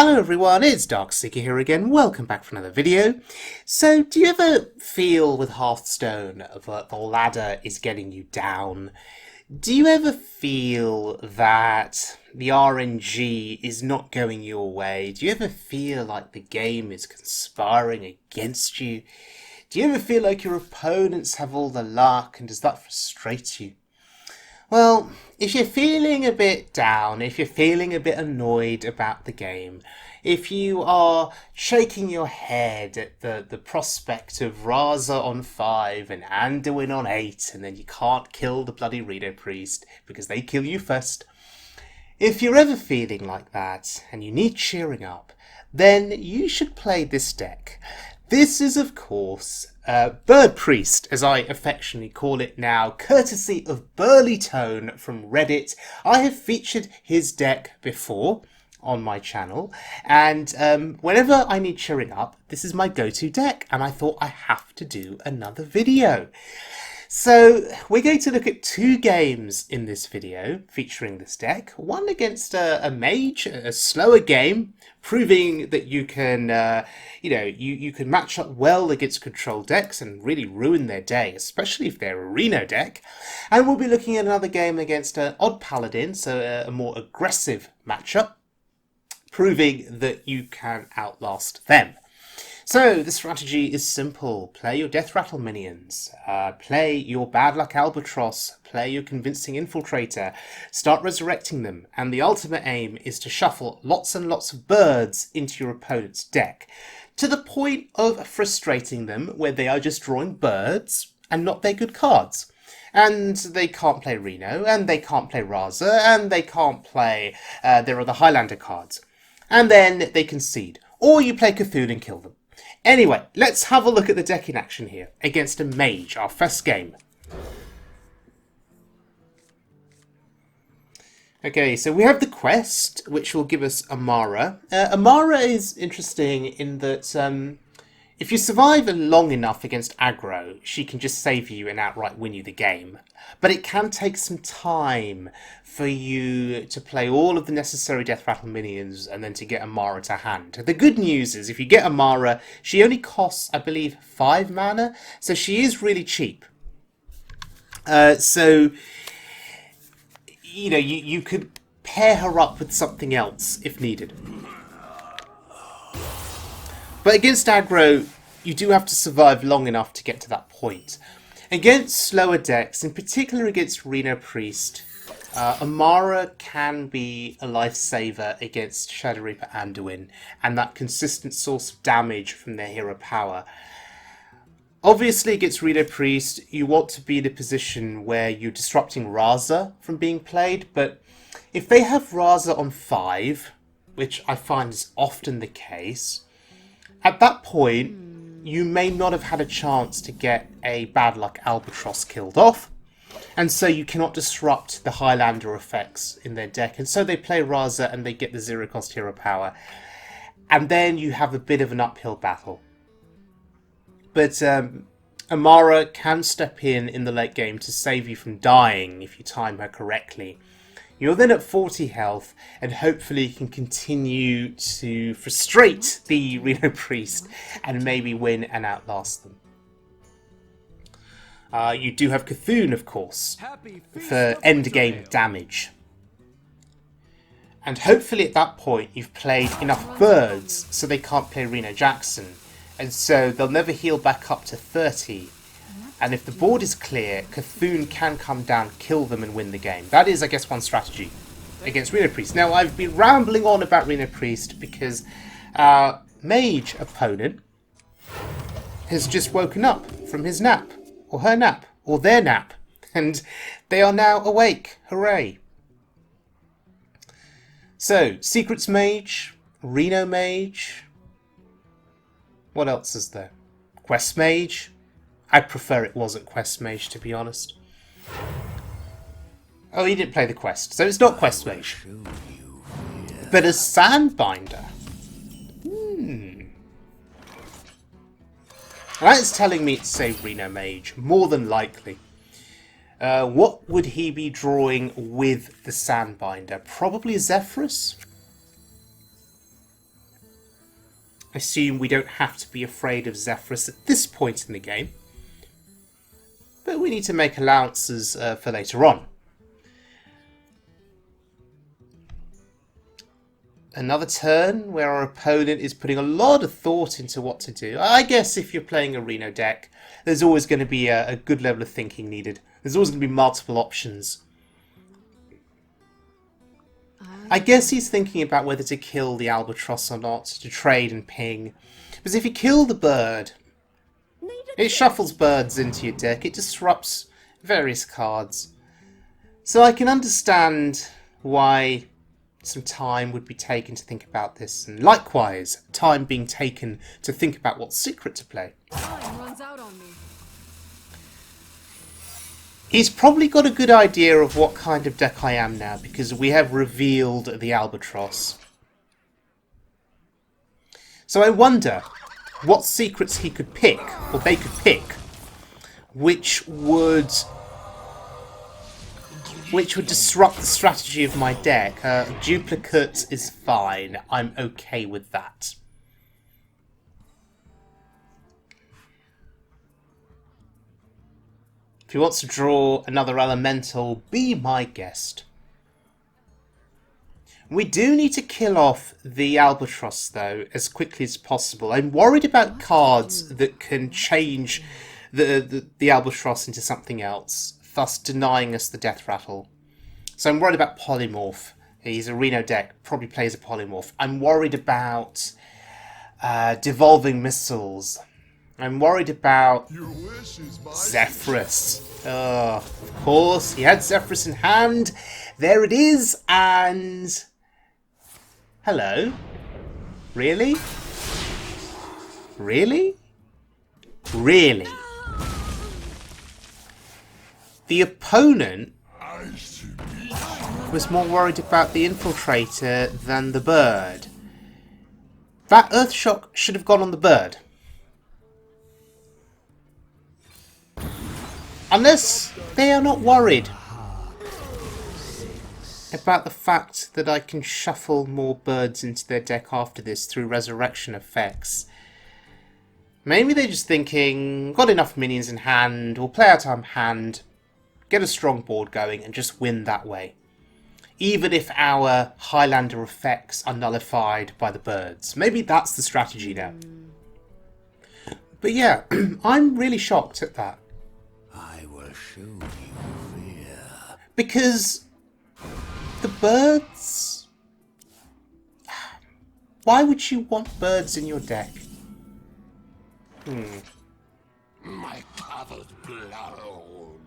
Hello everyone, it's Darkseeker here again. Welcome back for another video. So, do you ever feel with Hearthstone that the ladder is getting you down? Do you ever feel that the RNG is not going your way? Do you ever feel like the game is conspiring against you? Do you ever feel like your opponents have all the luck, and does that frustrate you? Well, if you're feeling a bit down, if you're feeling a bit annoyed about the game, if you are shaking your head at the prospect of Raza on 5 and Anduin on 8, and then you can't kill the bloody Reno Priest because they kill you first, if you're ever feeling like that and you need cheering up, then you should play this deck. This is, of course, Bird Priest, as I affectionately call it now, courtesy of Burlytone from Reddit. I have featured his deck before on my channel, and whenever I need cheering up, this is my go-to deck, and I thought I have to do another video. So, we're going to look at 2 games in this video featuring this deck. One against a mage, a slower game, proving that you can, you can match up well against control decks and really ruin their day, especially if they're a Reno deck. And we'll be looking at another game against an Odd Paladin, so a more aggressive matchup, proving that you can outlast them. So, the strategy is simple. Play your Death Rattle minions, play your Bad Luck Albatross, play your Convincing Infiltrator, start resurrecting them, and the ultimate aim is to shuffle lots and lots of birds into your opponent's deck, to the point of frustrating them where they are just drawing birds and not their good cards. And they can't play Reno, and they can't play Raza, and they can't play their other Highlander cards. And then they concede. Or you play Cthulhu and kill them. Anyway, let's have a look at the deck in action here against a mage, our first game. Okay, so we have the quest, which will give us Amara. Amara is interesting in that if you survive long enough against aggro, she can just save you and outright win you the game. But it can take some time for you to play all of the necessary Death Rattle minions and then to get Amara to hand. The good news is if you get Amara, she only costs, I believe, 5 mana, so she is really cheap. So, you could pair her up with something else if needed. But against aggro, you do have to survive long enough to get to that point. Against slower decks, in particular against Reno Priest, Amara can be a lifesaver against Shadow Reaper Anduin, and that consistent source of damage from their hero power. Obviously, against Reno Priest, you want to be in a position where you're disrupting Raza from being played, but if they have Raza on 5, which I find is often the case, at that point, you may not have had a chance to get a Bad Luck Albatross killed off, and so you cannot disrupt the Highlander effects in their deck, and so they play Raza and they get the 0-cost hero power, and then you have a bit of an uphill battle. But Amara can step in the late game to save you from dying if you time her correctly. You're then at 40 health, and hopefully you can continue to frustrate the Reno Priest and maybe win and outlast them. You do have Cthulhu, of course, for endgame damage. And hopefully at that point you've played enough birds so they can't play Reno Jackson, and so they'll never heal back up to 30. And if the board is clear, Cthulhu can come down, kill them, and win the game. That is, I guess, one strategy against Reno Priest. Now, I've been rambling on about Reno Priest because our mage opponent has just woken up from his nap, or her nap, or their nap, and they are now awake. Hooray! So, Secrets Mage, Reno Mage. What else is there? Quest Mage. I prefer it wasn't Quest Mage, to be honest. Oh, he didn't play the quest, so it's not Quest Mage. But a Sandbinder. That's telling me it's a Reno Mage, more than likely. What would he be drawing with the Sandbinder? Probably Zephyrus? assume we don't have to be afraid of Zephyrus at this point in the game. But we need to make allowances for later on. Another turn where our opponent is putting a lot of thought into what to do. I guess if you're playing a Reno deck, there's always going to be a good level of thinking needed. There's always going to be multiple options. I guess he's thinking about whether to kill the albatross or not, to trade and ping. Because if you kill the bird, it shuffles birds into your deck, it disrupts various cards. So I can understand why some time would be taken to think about this, and likewise, time being taken to think about what secret to play. Time runs out on me. He's probably got a good idea of what kind of deck I am now, because we have revealed the albatross. So I wonder what secrets he could pick, or they could pick, which would disrupt the strategy of my deck. Duplicate is fine. I'm okay with that. If he wants to draw another elemental, be my guest. We do need to kill off the albatross, though, as quickly as possible. I'm worried about cards that can change the albatross into something else, thus denying us the death rattle. So I'm worried about polymorph. He's a Reno deck, probably plays a polymorph. I'm worried about devolving missiles. I'm worried about Zephyrus. Oh, of course, he had Zephyrus in hand. There it is, and... Hello? Really? Really? Really? The opponent was more worried about the infiltrator than the bird. That Earthshock should have gone on the bird. Unless they are not worried about the fact that I can shuffle more birds into their deck after this through resurrection effects. Maybe they're just thinking, got enough minions in hand, we'll play out our hand, get a strong board going, and just win that way. Even if our Highlander effects are nullified by the birds. Maybe that's the strategy now. But yeah, I'm really shocked at that. I will show you fear. Because the birds... Why would you want birds in your deck? My covered blown.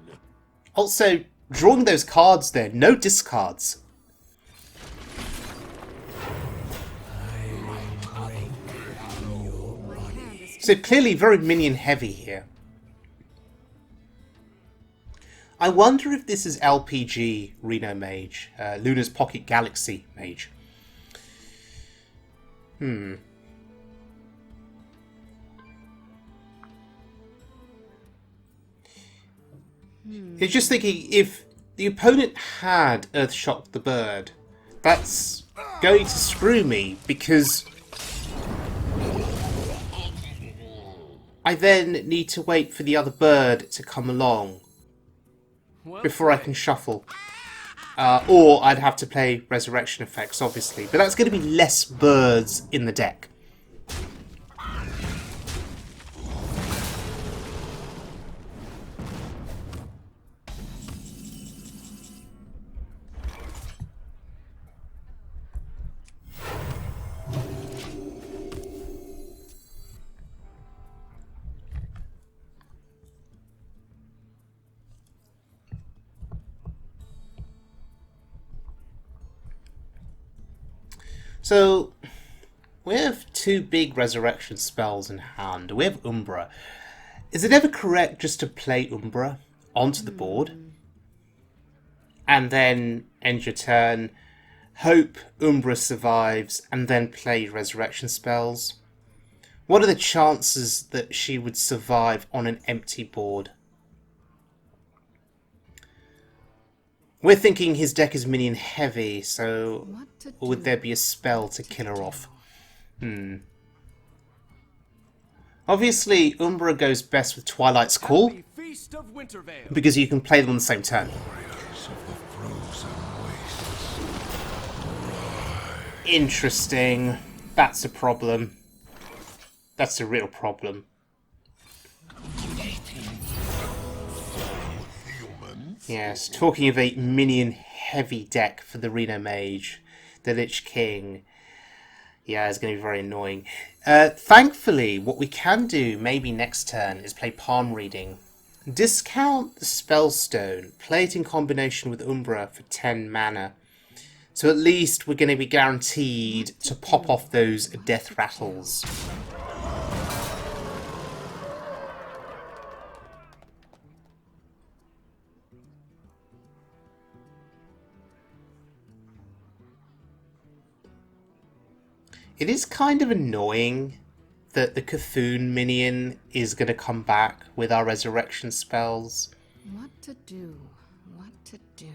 Also, drawing those cards there, no discards. So clearly very minion heavy here. I wonder if this is LPG Reno Mage, Luna's Pocket Galaxy Mage. It's just thinking, if the opponent had Earthshock the bird, that's going to screw me, because I then need to wait for the other bird to come along before I can shuffle. Or I'd have to play resurrection effects, obviously. But that's going to be less birds in the deck. So, we have two big resurrection spells in hand. We have Umbra. Is it ever correct just to play Umbra onto the board? And then end your turn, hope Umbra survives, and then play resurrection spells? What are the chances that she would survive on an empty board? We're thinking his deck is minion heavy, so would there be a spell to kill her off? Obviously, Umbra goes best with Twilight's Call, Happy Feast of Wintervale. because you can play them on the same turn. Interesting. That's a problem. That's a real problem. Yes, talking of a minion-heavy deck for the Reno Mage, the Lich King. Yeah, it's going to be very annoying. Thankfully, what we can do maybe next turn is play Palm Reading. Discount the Spellstone, play it in combination with Umbra for 10 mana. So at least we're going to be guaranteed to pop off those death rattles. It is kind of annoying that the Cthulhu minion is going to come back with our resurrection spells. What to do? What to do?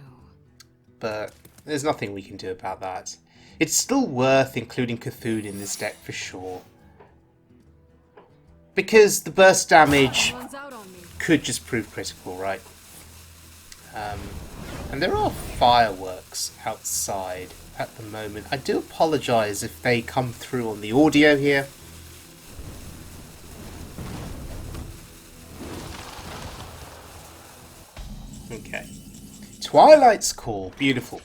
But there's nothing we can do about that. It's still worth including Cthulhu in this deck for sure. Because the burst damage One's out on me. could just prove critical, right? And there are fireworks outside at the moment. I do apologise if they come through on the audio here. Okay. Twilight's Call. Beautiful.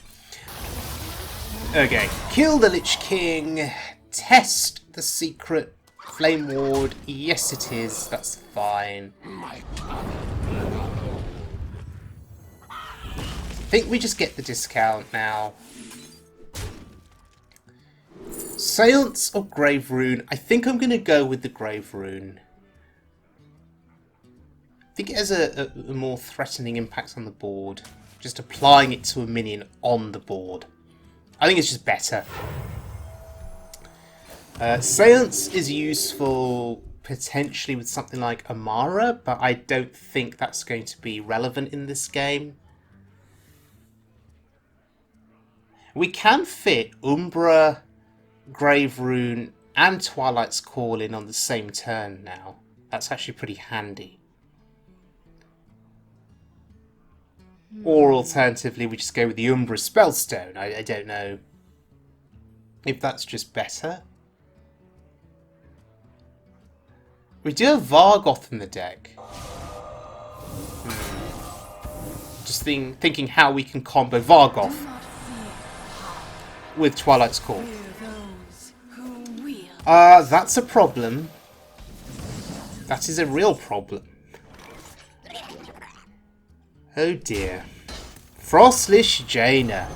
Okay. Kill the Lich King. Test the secret Flame Ward. Yes, it is. That's fine. I think we just get the discount now. Seance or Grave Rune? I think I'm going to go with the Grave Rune. I think it has a more threatening impact on the board. Just applying it to a minion on the board. I think it's just better. Seance is useful potentially with something like Amara, but I don't think that's going to be relevant in this game. We can fit Umbra, Grave Rune, and Twilight's Call in on the same turn now. That's actually pretty handy. Or alternatively, we just go with the Umbra Spellstone. I don't know if that's just better. We do have Vargoth in the deck. Just thinking how we can combo Vargoth with Twilight's Call. That's a problem. That is a real problem. Oh dear. Frostlish Jaina.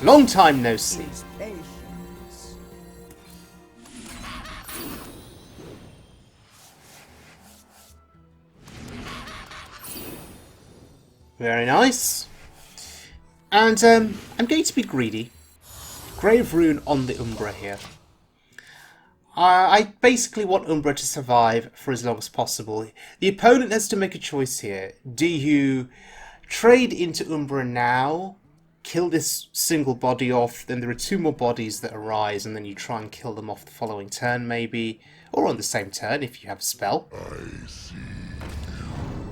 Long time no see. Very nice. And I'm going to be greedy. Grave Rune on the Umbra here. I basically want Umbra to survive for as long as possible. The opponent has to make a choice here. Do you trade into Umbra now, kill this single body off, then there are two more bodies that arise, and then you try and kill them off the following turn maybe, or on the same turn if you have a spell. I see.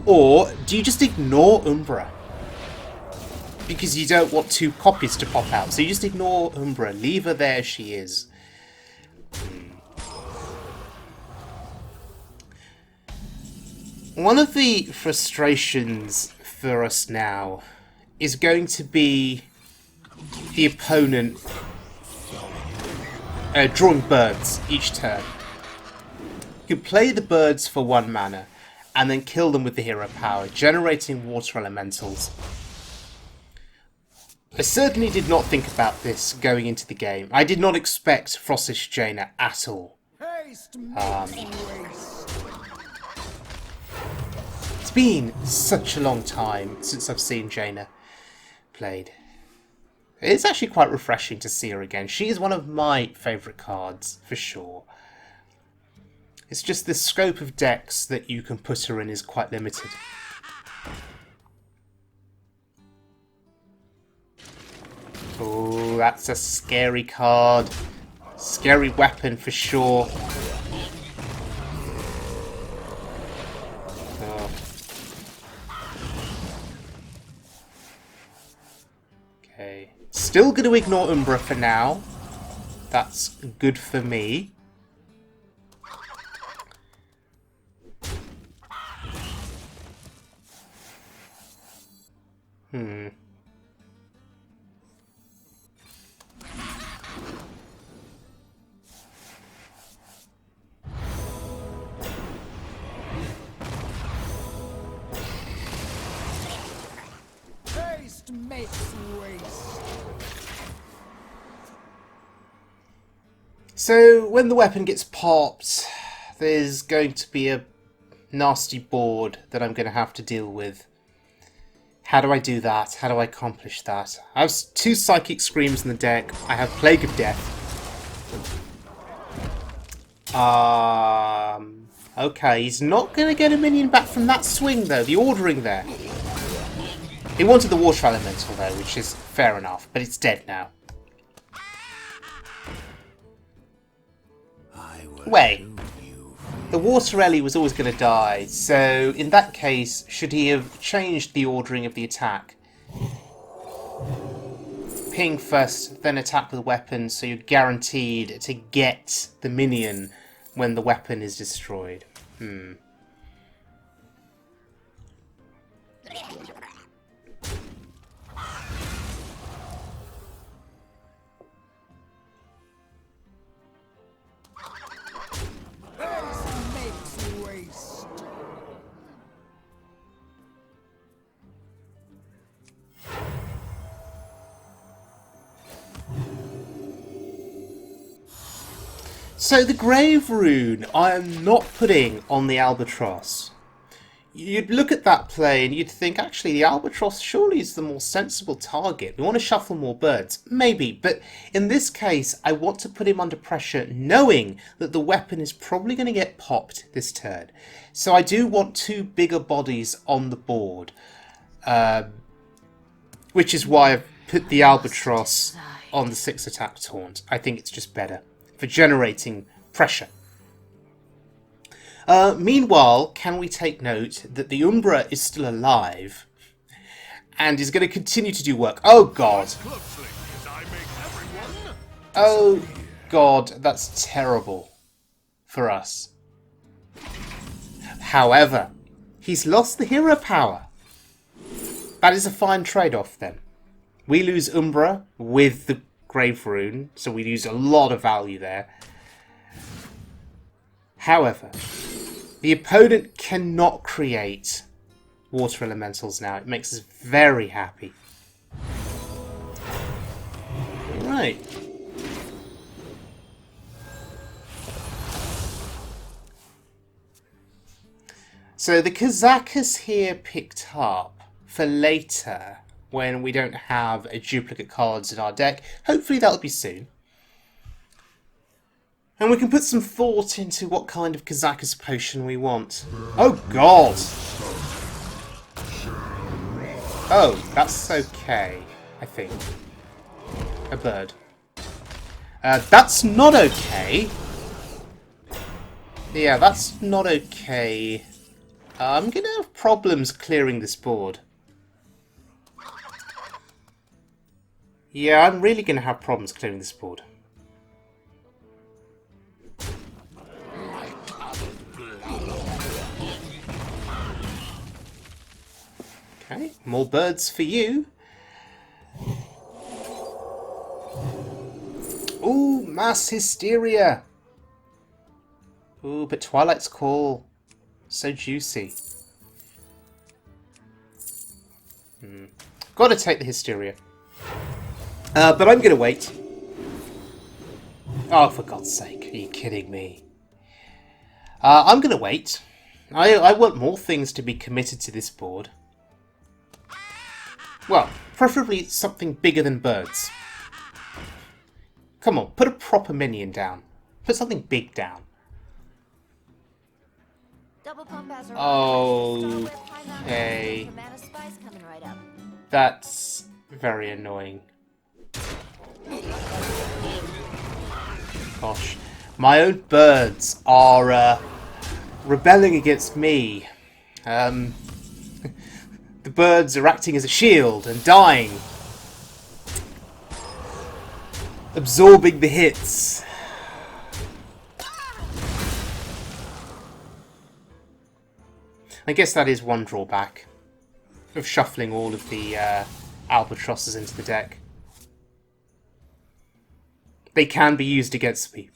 Or do you just ignore Umbra? Because you don't want two copies to pop out. So you just ignore Umbra, leave her there as she is. One of the frustrations for us now is going to be the opponent drawing birds each turn. You can play the birds for 1 mana and then kill them with the hero power, generating water elementals. I certainly did not think about this going into the game. I did not expect Frostlish Jaina at all. It's been such a long time since I've seen Jaina played. It's actually quite refreshing to see her again. She is one of my favourite cards, for sure. It's just the scope of decks that you can put her in is quite limited. Oh, that's a scary card. Scary weapon for sure. Oh. Okay. Still going to ignore Umbra for now. That's good for me. Haste makes waste. So, when the weapon gets popped, there's going to be a nasty board that I'm going to have to deal with. How do I do that? How do I accomplish that? I have 2 Psychic Screams in the deck. I have Plague of Death. Okay, he's not going to get a minion back from that swing, though. The ordering there. He wanted the Water Elemental, though, which is fair enough, but it's dead now. Wait. The Water Ellie was always going to die, so in that case, should he have changed the ordering of the attack? Ping first, then attack with weapon, so you're guaranteed to get the minion when the weapon is destroyed. So the Grave Rune I am not putting on the Albatross. You'd look at that play and you'd think, actually, the Albatross surely is the more sensible target. We want to shuffle more birds. Maybe, but in this case, I want to put him under pressure knowing that the weapon is probably going to get popped this turn. So I do want 2 bigger bodies on the board. Which is why I've put the Albatross on the 6 attack taunt. I think it's just better for generating pressure. Meanwhile, can we take note that the Umbra is still alive and is going to continue to do work? Oh god. Oh god, that's terrible for us. However, he's lost the hero power. That is a fine trade-off then. We lose Umbra with the Grave Rune, so we lose a lot of value there. However, the opponent cannot create water elementals now. It makes us very happy. Right. So the Kazakus here picked up for later when we don't have a duplicate cards in our deck. Hopefully that'll be soon. And we can put some thought into what kind of Kazakus potion we want. Oh god! Oh, that's okay, I think. A bird. That's not okay. Yeah, that's not okay. I'm gonna have problems clearing this board. Yeah, I'm really gonna have problems clearing this board. Okay, more birds for you. Ooh, Mass Hysteria. Ooh, but Twilight's Call. So juicy. Gotta take the Hysteria. But I'm gonna wait. Oh, for God's sake, are you kidding me? I'm gonna wait. I want more things to be committed to this board. Well, preferably something bigger than birds. Come on, put a proper minion down. Put something big down. Okay. That's very annoying. Gosh. My own birds are rebelling against me. The birds are acting as a shield and dying. Absorbing the hits. I guess that is one drawback of shuffling all of the albatrosses into the deck. They can be used against me.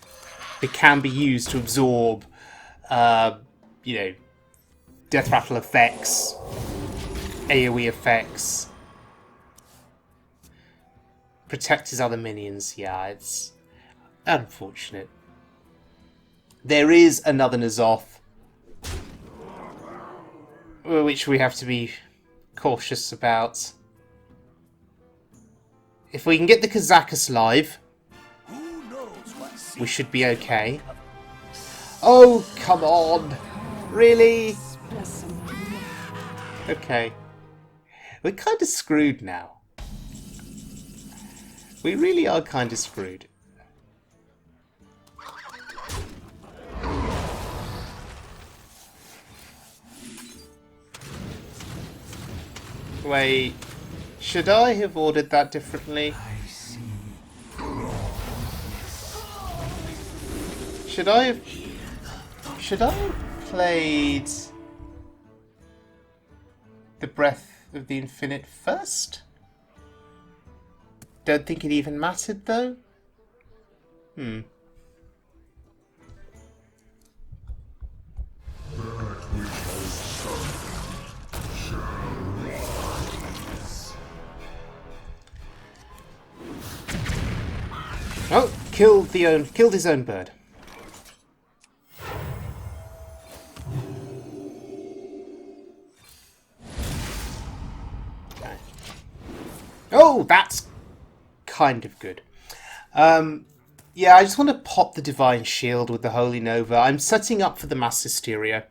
They can be used to absorb, you know, death rattle effects, AoE effects, protect his other minions. Yeah, it's unfortunate. There is another N'Zoth, which we have to be cautious about. If we can get the Kazakus live, we should be okay. Oh, come on! Really? Okay. We're kind of screwed now. We really are kind of screwed. Wait, should I have ordered that differently? Should I have played the Breath of the Infinite first? Don't think it even mattered though. Oh, killed his own bird. Okay. Oh, that's kind of good. Yeah, I just want to pop the Divine Shield with the Holy Nova. I'm setting up for the Mass Hysteria.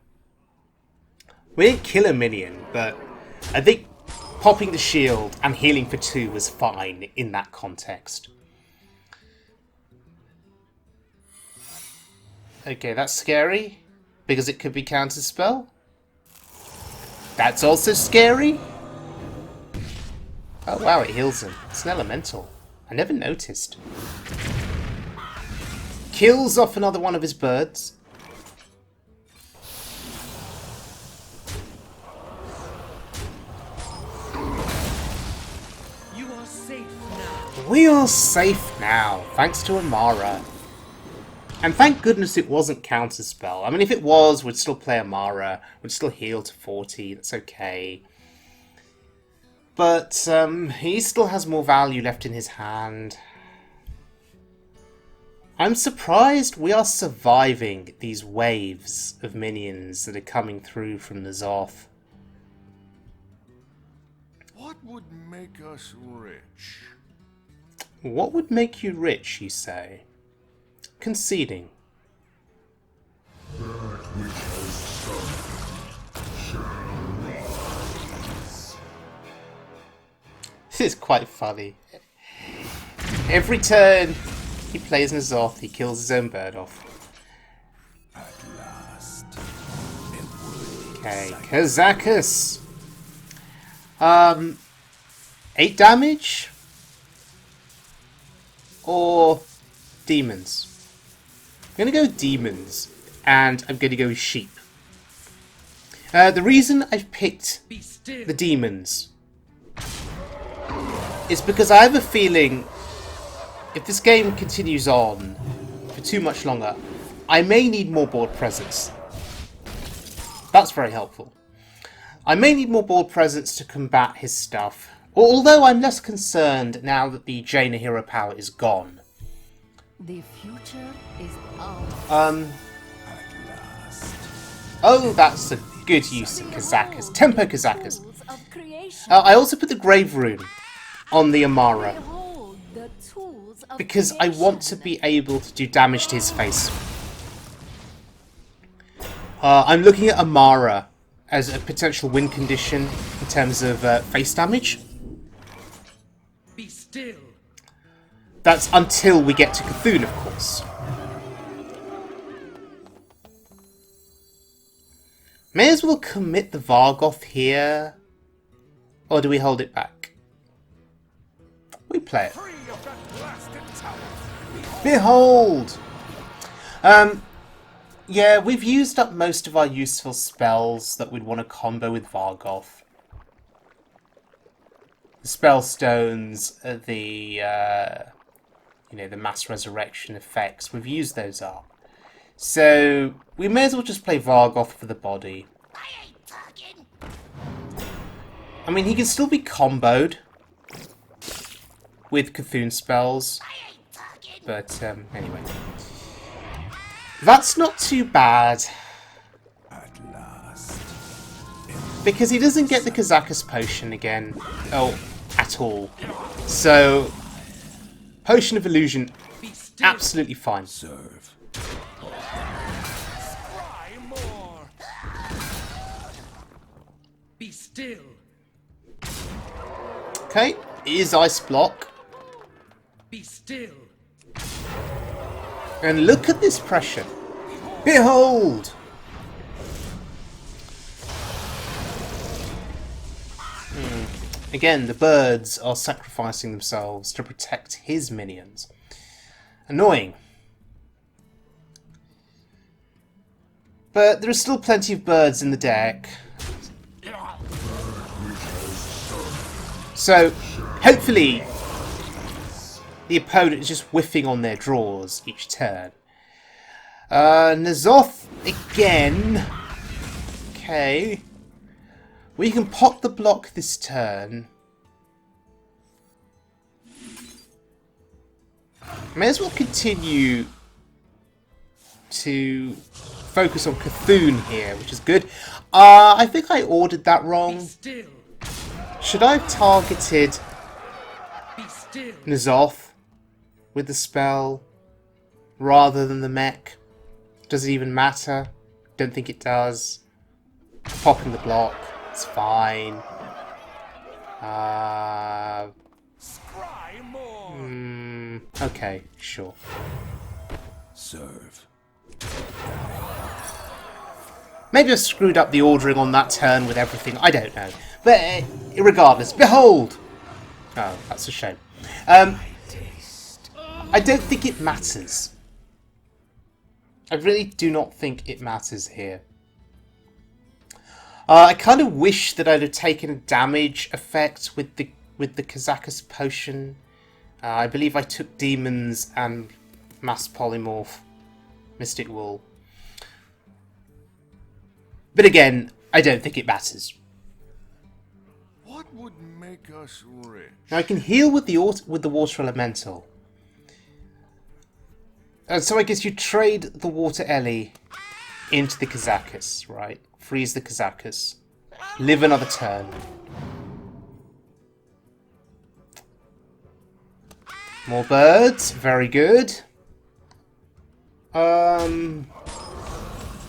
We didn't kill a minion, but I think popping the shield and healing for 2 was fine in that context. Okay, that's scary, because it could be counterspell. That's also scary. Oh wow, it heals him. It's an elemental. I never noticed. Kills off another one of his birds. You are safe now. We are safe now, thanks to Amara. And thank goodness it wasn't counterspell. I mean, if it was, we'd still play Amara. We'd still heal to 40. That's okay. But he still has more value left in his hand. I'm surprised we are surviving these waves of minions that are coming through from the N'Zoth. What would make us rich? What would make you rich, you say? Conceding. That which has sunk shall rise. This is quite funny. Every turn he plays N'Zoth, he kills his own bird off. At last. Okay, Kazakus. 8 damage? Or demons? I'm going to go demons, and I'm going to go with sheep. The reason I've picked the demons is because I have a feeling if this game continues on for too much longer, I may need more board presence. That's very helpful. I may need more board presence to combat his stuff, although I'm less concerned now that the Jaina hero power is gone. The future is ours. Oh, that's a good use of Kazakus. Tempo Kazakus. Tools of creation. I also put the Grave Rune on the Amara Behold the tools of because I want to creation. be able to do damage to his face. I'm looking at Amara as a potential win condition in terms of face damage. Be still. That's until we get to Cthulhu, of course. May as well commit the Vargoth here. Or do we hold it back? We play it. Behold! Yeah, we've used up most of our useful spells that we'd want to combo with Vargoth. The spell stones, the mass resurrection effects, we've used those up. So we may as well just play Vargoth for the body. I mean, he can still be comboed with Cthulhu spells, but anyway, that's not too bad. At last. Because he doesn't get the Kazakus potion again. Oh, at all. So, Potion of Illusion, absolutely fine. Serve. Be still. Okay, is Ice Block. Be still. And look at this pressure. Behold! Again, the birds are sacrificing themselves to protect his minions. Annoying. But there are still plenty of birds in the deck. So, hopefully, the opponent is just whiffing on their draws each turn. N'Zoth again. Okay. We can pop the block this turn. May as well continue to focus on Cthulhu here, which is good. I think I ordered that Be wrong. still. Should I have targeted Be still. N'Zoth with the spell rather than the mech? Does it even matter? Don't think it does. Popping the block, it's fine. Okay, sure. Serve. Maybe I screwed up the ordering on that turn with everything, I don't know. But regardless, behold! Oh, that's a shame. I don't think it matters. I really do not think it matters here. I kind of wish that I'd have taken a damage effect with the Kazakus potion. I believe I took demons and mass polymorph mystic wool. But again, I don't think it matters. What would make us rich? Now I can heal with the water elemental. So I guess you trade the water Ellie into the Kazakus, right? Freeze the Kazakus. Live another turn. More birds, very good.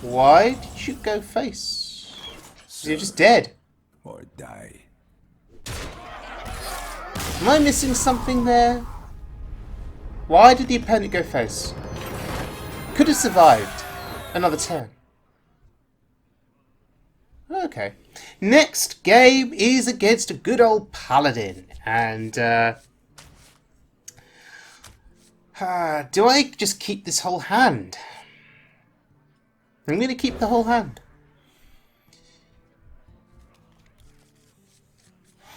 Why did you go face? You're just dead. Or die. Am I missing something there? Why did the opponent go face? Could have survived another turn. Okay. Next game is against a good old Paladin. And, do I just keep this whole hand? I'm going to keep the whole hand.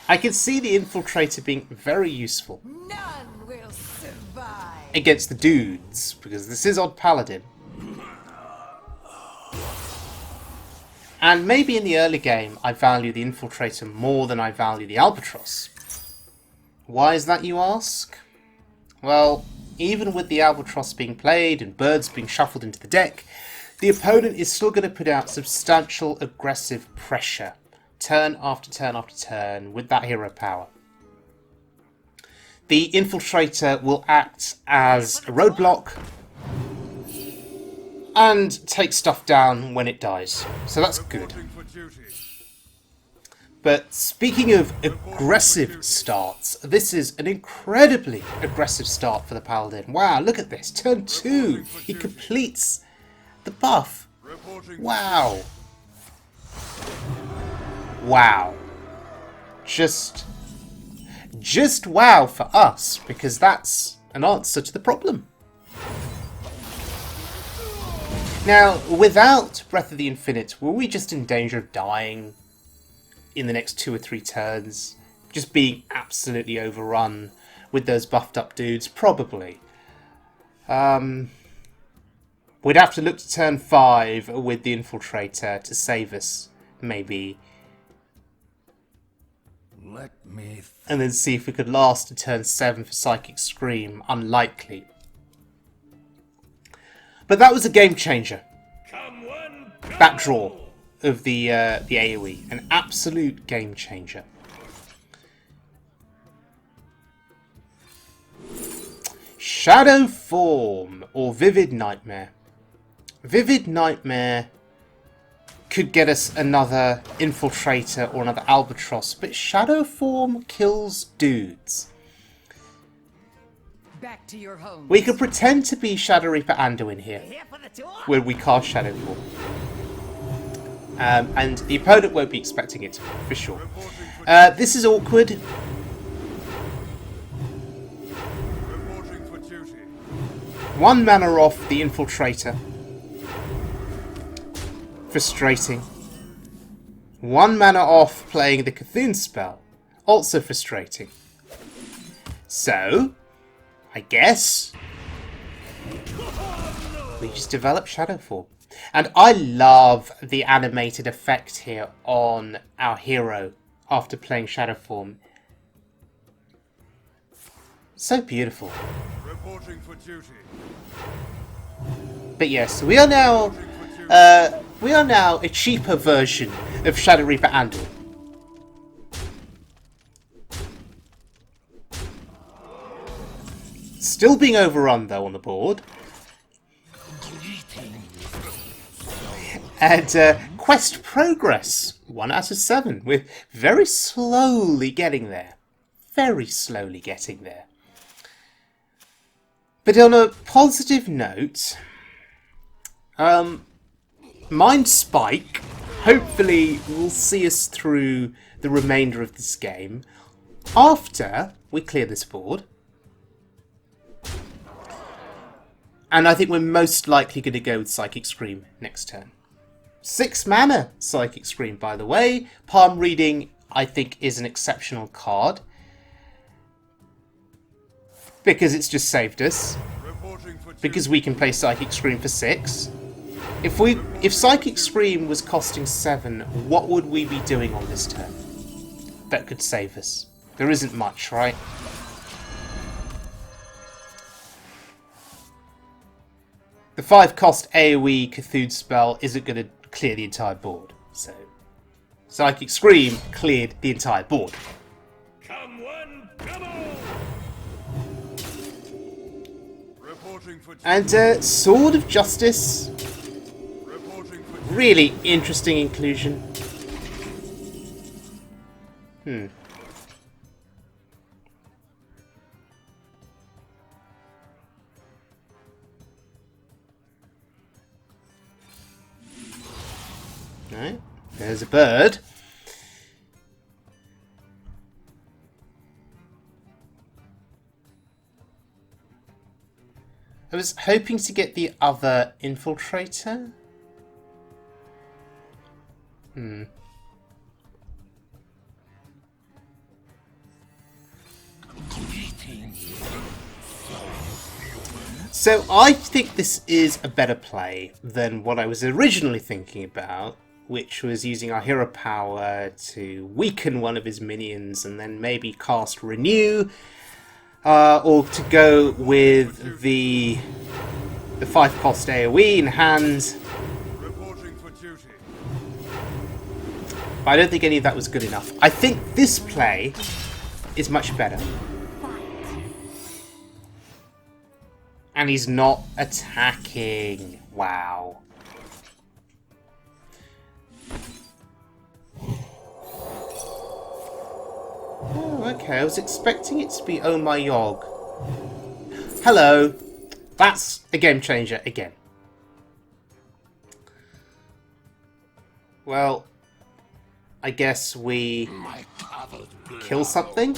I can see the Infiltrator being very useful None will survive. against the dudes, because this is Odd Paladin. And maybe in the early game I value the Infiltrator more than I value the Albatross. Why is that, you ask? Well, even with the Albatross being played and birds being shuffled into the deck, the opponent is still going to put out substantial aggressive pressure, turn after turn after turn, with that hero power. The Infiltrator will act as a roadblock and take stuff down when it dies, so that's good. But speaking of aggressive starts, this is an incredibly aggressive start for the Paladin. Wow, look at this. Turn 2, he completes the buff. Wow. wow. Just wow for us, because that's an answer to the problem. Now, without Breath of the Infinite, were we just in danger of dying in the next 2 or 3 turns? Just being absolutely overrun with those buffed up dudes? Probably. We'd have to look to turn 5 with the Infiltrator to save us, maybe. Let me And then see if we could last to turn 7 for Psychic Scream. Unlikely. But that was a game changer. That draw of the AoE. An absolute game changer. Shadow Form, or Vivid Nightmare. Vivid Nightmare could get us another Infiltrator or another Albatross, but Shadow Form kills dudes. Back to your home. We could pretend to be Shadow Reaper Anduin here, where we cast Shadow Form. And the opponent won't be expecting it, for sure. This is awkward. One mana off the Infiltrator. Frustrating. 1 mana off playing the Cthulhu spell. Also frustrating. So, I guess we just develop Shadow Form. And I love the animated effect here on our hero after playing Shadow Form. So beautiful. reporting for duty. But yes, we are now a cheaper version of Shadow Reaper Anduin. Still being overrun though on the board. And quest progress, 1 out of 7. We're very slowly getting there. Very slowly getting there. But on a positive note, Mind Spike hopefully will see us through the remainder of this game after we clear this board. And I think we're most likely going to go with Psychic Scream next turn. 6 mana Psychic Scream, by the way. Palm Reading, I think, is an exceptional card. Because it's just saved us. Because we can play Psychic Scream for 6. If Psychic Scream was costing 7, what would we be doing on this turn that could save us? There isn't much, right? The 5-cost AoE Cthulhu spell isn't going to clear the entire board, so Psychic Scream cleared the entire board. Come one, come all. Reporting for duty. And Sword of Justice, Reporting for duty. really interesting inclusion. No, there's a bird. I was hoping to get the other Infiltrator. So I think this is a better play than what I was originally thinking about, which was using our hero power to weaken one of his minions and then maybe cast Renew, or to go with the 5-cost AoE in hand. Reporting for duty. But I don't think any of that was good enough. I think this play is much better. And he's not attacking. Wow. Oh, okay. I was expecting it to be Oh My Yogg. Hello. That's a game changer again. I guess we kill something.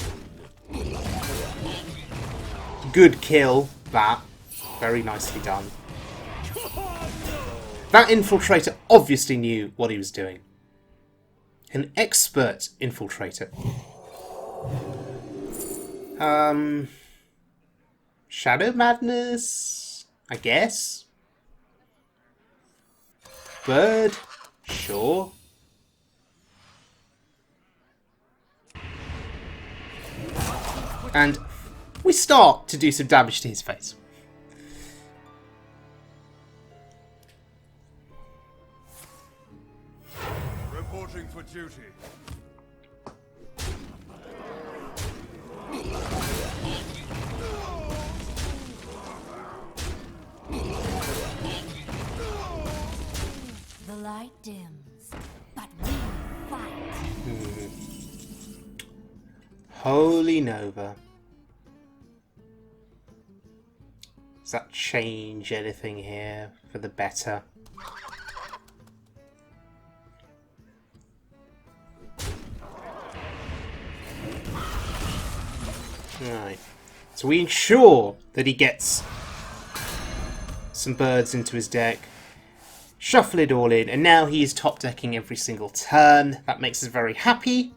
Good kill, that. Very nicely done. That infiltrator obviously knew what he was doing. An expert infiltrator. Shadow Madness, I guess. Bird, sure. And we start to do some damage to his face. Reporting for duty. The light dims, but we fight. Holy Nova. Does that change anything here for the better? Right. So we ensure that he gets some birds into his deck. Shuffle it all in, and now he is top decking every single turn. That makes us very happy.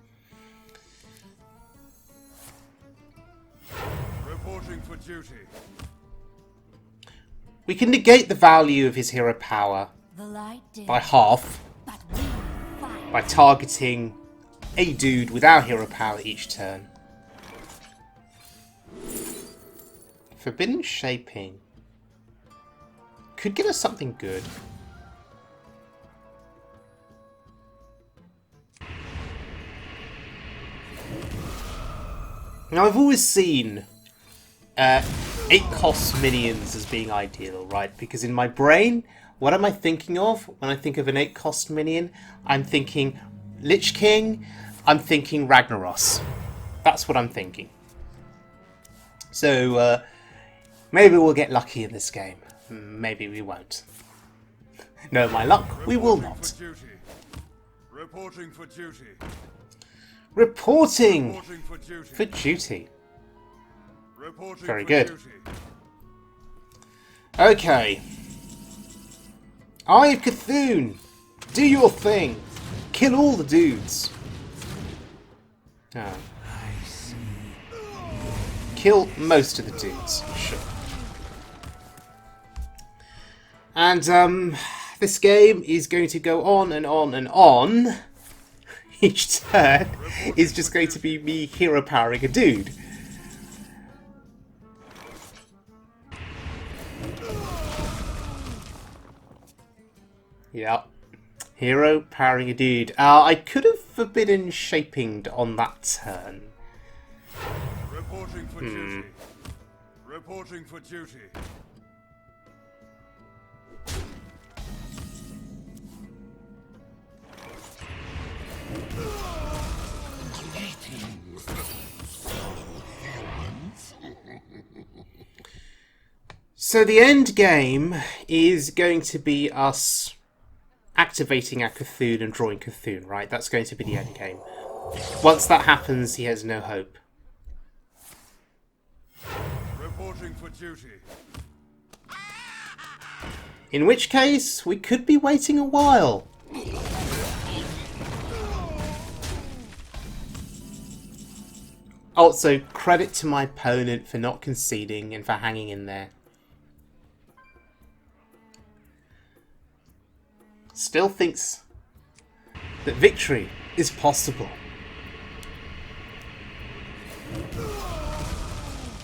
Reporting for duty. We can negate the value of his hero power The light dims, by half but we fight. by targeting a dude without hero power each turn. Forbidden Shaping could get us something good. Now, I've always seen 8-cost minions as being ideal, right? Because in my brain, what am I thinking of when I think of an 8-cost minion? I'm thinking Lich King, I'm thinking Ragnaros. That's what I'm thinking. So, maybe we'll get lucky in this game. Maybe we won't. No, my luck, we will not. Reporting for duty. Reporting Reporting for duty. for duty. Reporting Very for good. duty. Okay. Eye of Cthulhu, do your thing. Kill all the dudes. Oh. Kill most of the dudes, sure. And this game is going to go on and on and on. Each turn is just going to be me hero powering a dude. Yep. Hero powering a dude. I could have forbidden shaping on that turn. Reporting for duty. Reporting for duty. So the end game is going to be us activating our Cthulhu and drawing Cthulhu, right? That's going to be the end game. Once that happens, he has no hope. Reporting for duty. In which case, we could be waiting a while. Also, credit to my opponent for not conceding and for hanging in there. Still thinks that victory is possible.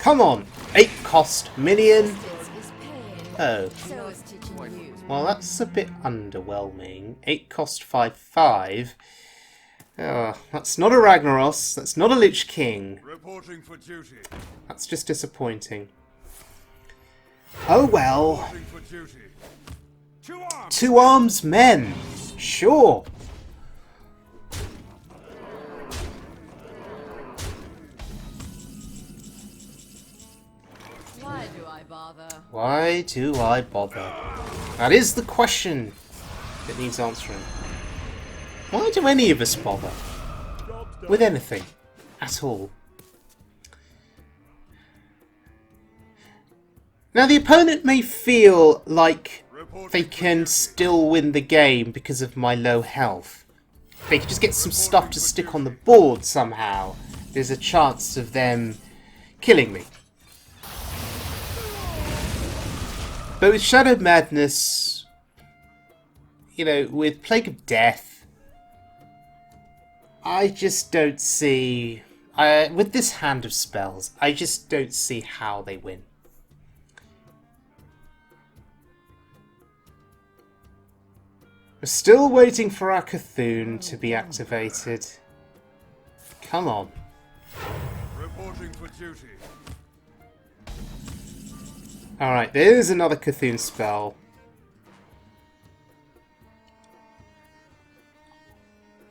Come on, 8-cost minion. Oh, So is teaching you. well, that's a bit underwhelming. 8-cost 5/5. Oh, that's not a Ragnaros. That's not a Lich King. Reporting for duty. That's just disappointing. Oh well. Reporting for duty. 2 arms. 2 arms men. Sure. Why do I bother? Why do I bother? That is the question that needs answering. Why do any of us bother with anything at all? Now, the opponent may feel like they can still win the game because of my low health. If they can just get some stuff to stick on the board somehow, there's a chance of them killing me. But with Shadow Madness, you know, with Plague of Death, I just don't see... with this hand of spells, I just don't see how they win. We're still waiting for our Cthulhu to be activated. Come on. Reporting for duty. Alright, there's another Cthulhu spell.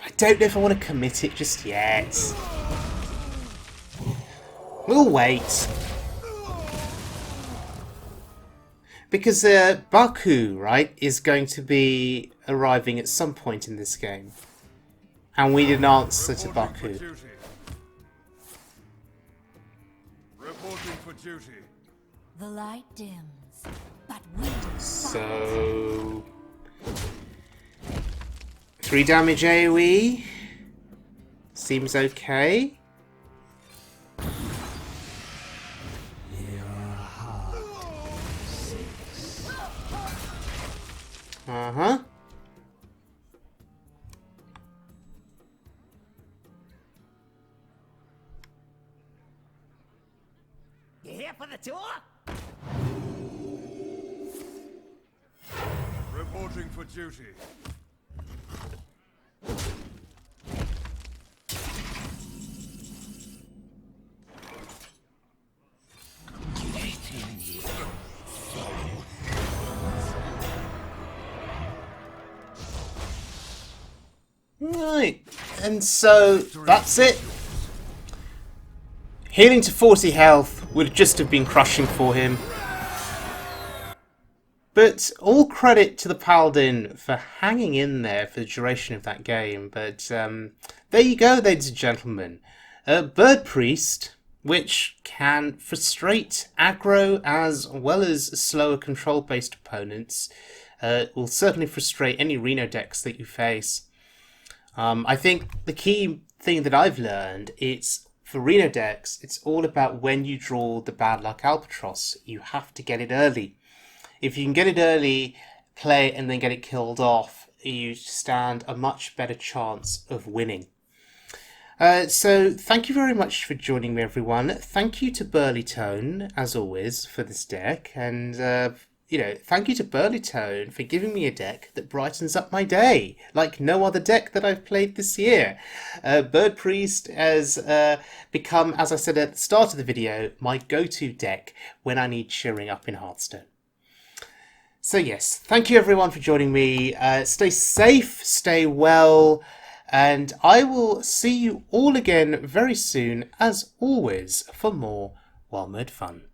I don't know if I want to commit it just yet. We'll wait. Because Baku, right, is going to be arriving at some point in this game. And we need an answer to Baku. Reporting for duty. The light dims, but we fight. So... 3 damage AoE. Seems okay. Uh-huh. You here for the tour? Reporting for duty. Right, and so that's it. Healing to 40 health would just have been crushing for him. But all credit to the Paladin for hanging in there for the duration of that game. But there you go, ladies and gentlemen. Bird Priest, which can frustrate aggro as well as slower control-based opponents, will certainly frustrate any Reno decks that you face. I think the key thing that I've learned is for Reno decks, it's all about when you draw the Bad Luck Albatross. You have to get it early. If you can get it early, play it, and then get it killed off, you stand a much better chance of winning. So thank you very much for joining me, everyone. Thank you to Burlytone, as always, for this deck, and thank you to Burlytone for giving me a deck that brightens up my day, like no other deck that I've played this year. Bird Priest has become, as I said at the start of the video, my go-to deck when I need cheering up in Hearthstone. So yes, thank you everyone for joining me. Stay safe, stay well, and I will see you all again very soon, as always, for more Wild Mode fun.